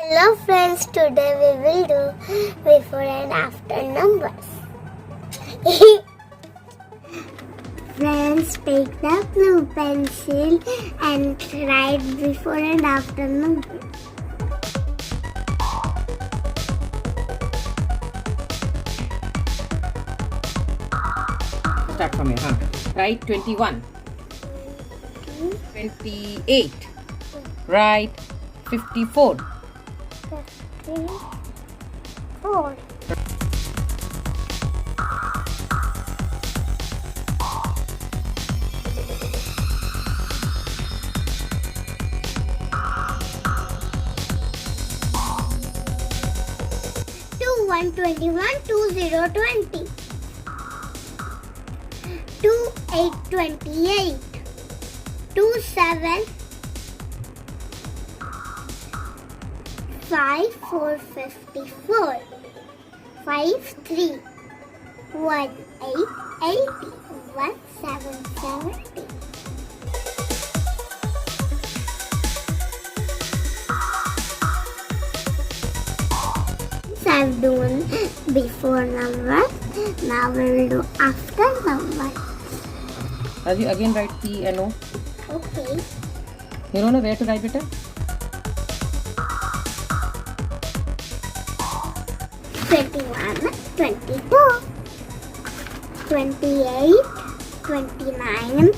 Hello friends, today we will do before and after numbers. Friends, take the blue pencil and write before and after numbers. Start from here, huh? Write 21. 28. Write 54. 54. Two 121, 2020. 2 8 28. 2 7 5 4 54. 5 3 1 8 80. 1 7 70. I've done before numbers. Now we'll do after numbers. Rajvi, again write P and O. Okay. You don't know where to write it? 21, 22, 28, 29,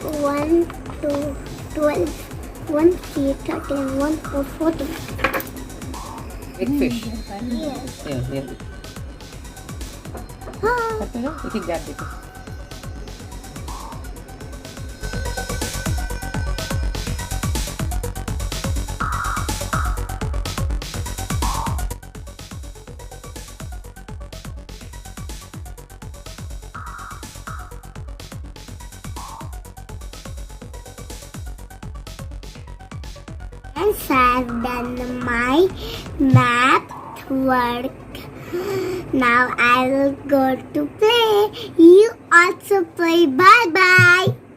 1, 2, 12, 1, 3, 13, 1, 4, 14. Big fish. Yes. Here. Ah. एक gap देखो. Yes, I've done my math work. Now I will go to play. You also play. Bye bye.